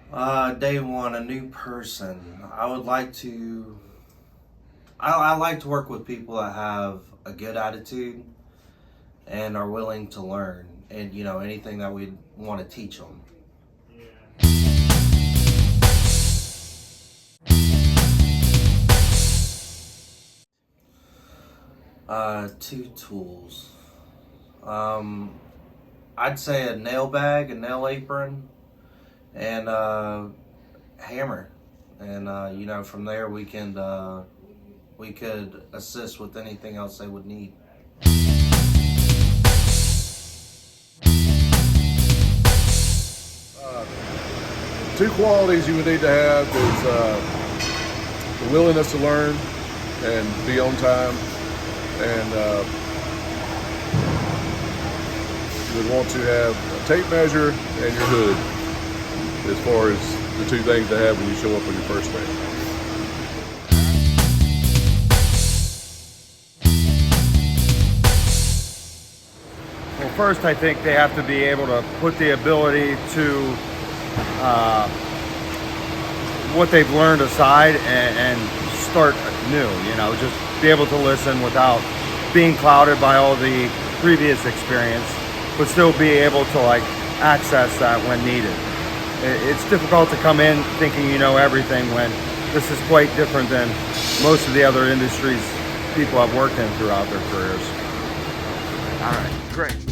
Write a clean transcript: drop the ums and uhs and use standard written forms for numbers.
Day one, a new person. I would like to. I like to work with people that have a good attitude and are willing to learn, and anything that we want to teach them. Two tools. I'd say a nail bag, a nail apron, and a hammer. And from there we could assist with anything else they would need. Two qualities you would need to have is the willingness to learn and be on time, and you would want to have a tape measure and your hood as far as the two things to have when you show up on your first day. Well, first I think they have to be able to put the ability to what they've learned aside and start new, just be able to listen without being clouded by all the previous experience, but still be able to access that when needed. It's difficult to come in thinking you know everything when this is quite different than most of the other industries people have worked in throughout their careers. All right, great.